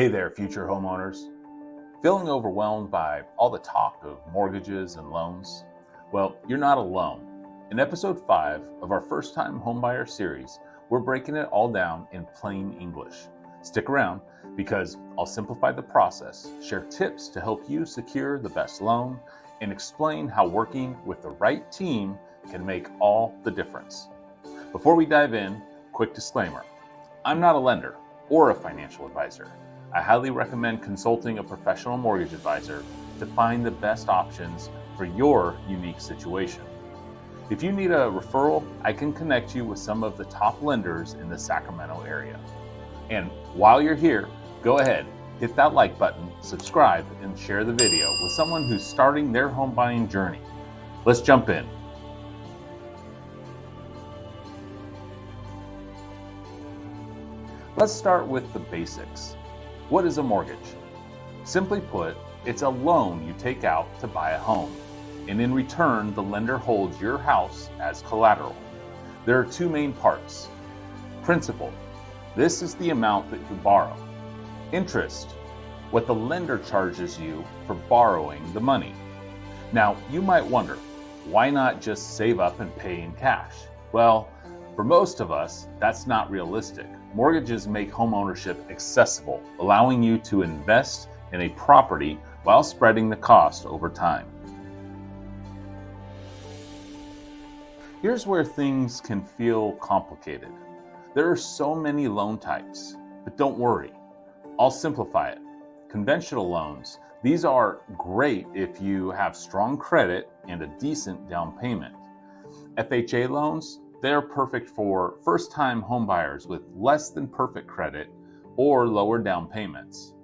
Hey there, future homeowners. Feeling overwhelmed by all the talk of mortgages and loans? Well, you're not alone. In episode 5 of our First-Time Homebuyer Series, we're breaking it all down in plain English. Stick around because I'll simplify the process, share tips to help you secure the best loan, and explain how working with the right team can make all the difference. Before we dive in, quick disclaimer. I'm not a lender or a financial advisor. I highly recommend consulting a professional mortgage advisor to find the best options for your unique situation. If you need a referral, I can connect you with some of the top lenders in the Sacramento area. And while you're here, go ahead, hit that like button, subscribe, and share the video with someone who's starting their home buying journey. Let's jump in. Let's start with the basics. What is a mortgage? Simply put, it's a loan you take out to buy a home, and in return, the lender holds your house as collateral. There are two main parts. Principal. This is the amount that you borrow. Interest. What the lender charges you for borrowing the money. Now, you might wonder, why not just save up and pay in cash? Well, for most of us, that's not realistic. Mortgages make homeownership accessible, allowing you to invest in a property while spreading the cost over time. Here's where things can feel complicated. There are so many loan types, but don't worry. I'll simplify it. Conventional loans, these are great if you have strong credit and a decent down payment. FHA loans, they're perfect for first-time homebuyers with less than perfect credit or lower down payments.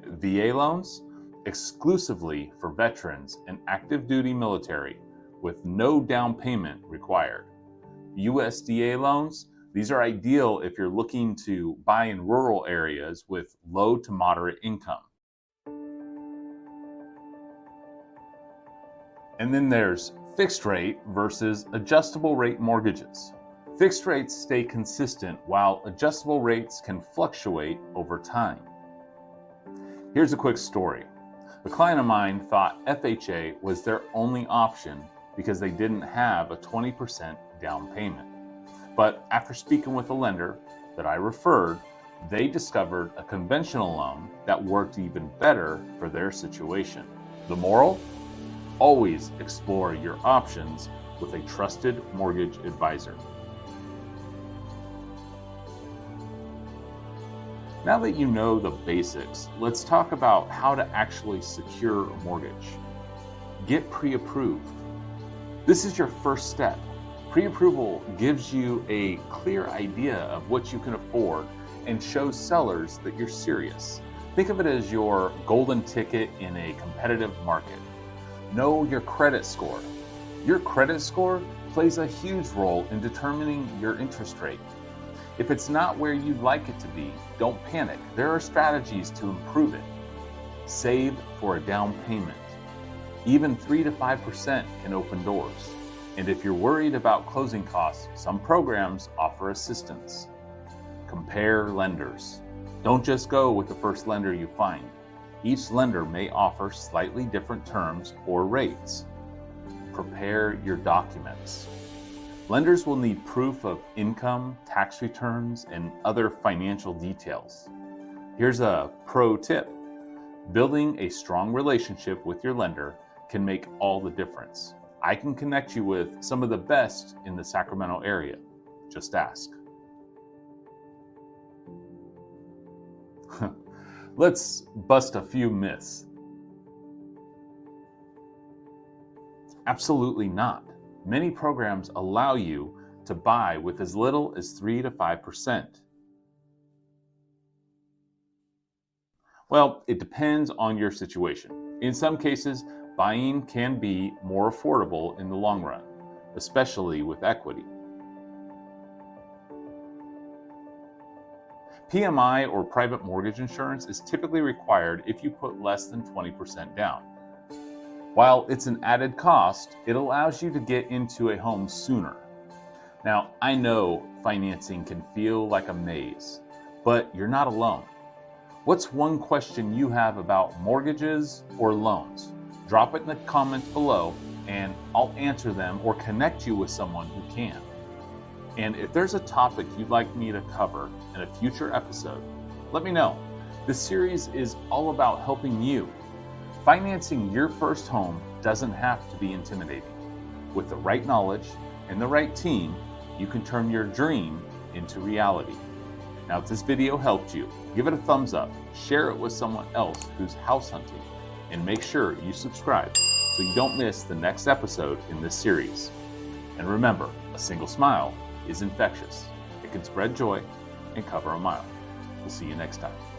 VA loans, exclusively for veterans and active duty military with no down payment required. USDA loans, these are ideal if you're looking to buy in rural areas with low to moderate income. And then there's fixed rate versus adjustable rate mortgages. Fixed rates stay consistent while adjustable rates can fluctuate over time. Here's a quick story. A client of mine thought FHA was their only option because they didn't have a 20% down payment. But after speaking with a lender that I referred, they discovered a conventional loan that worked even better for their situation. The moral? Always explore your options with a trusted mortgage advisor. Now that you know the basics, let's talk about how to actually secure a mortgage. Get pre-approved. This is your first step. Pre-approval gives you a clear idea of what you can afford and shows sellers that you're serious. Think of it as your golden ticket in a competitive market. Know your credit score. Your credit score plays a huge role in determining your interest rate. If it's not where you'd like it to be, don't panic. There are strategies to improve it. Save for a down payment. Even 3 to 5% can open doors. And if you're worried about closing costs, some programs offer assistance. Compare lenders. Don't just go with the first lender you find. Each lender may offer slightly different terms or rates. Prepare your documents. Lenders will need proof of income, tax returns, and other financial details. Here's a pro tip. Building a strong relationship with your lender can make all the difference. I can connect you with some of the best in the Sacramento area. Just ask. Let's bust a few myths. Absolutely not. Many programs allow you to buy with as little as 3 to 5%. Well, it depends on your situation. In some cases, buying can be more affordable in the long run, especially with equity. PMI or private mortgage insurance is typically required if you put less than 20% down. While it's an added cost, it allows you to get into a home sooner. Now, I know financing can feel like a maze, but you're not alone. What's one question you have about mortgages or loans? Drop it in the comments below and I'll answer them or connect you with someone who can. And if there's a topic you'd like me to cover in a future episode, let me know. This series is all about helping you. Financing your first home doesn't have to be intimidating. With the right knowledge and the right team, you can turn your dream into reality. Now, if this video helped you, give it a thumbs up, share it with someone else who's house hunting, and make sure you subscribe so you don't miss the next episode in this series. And remember, a single smile is infectious. It can spread joy and cover a mile. We'll see you next time.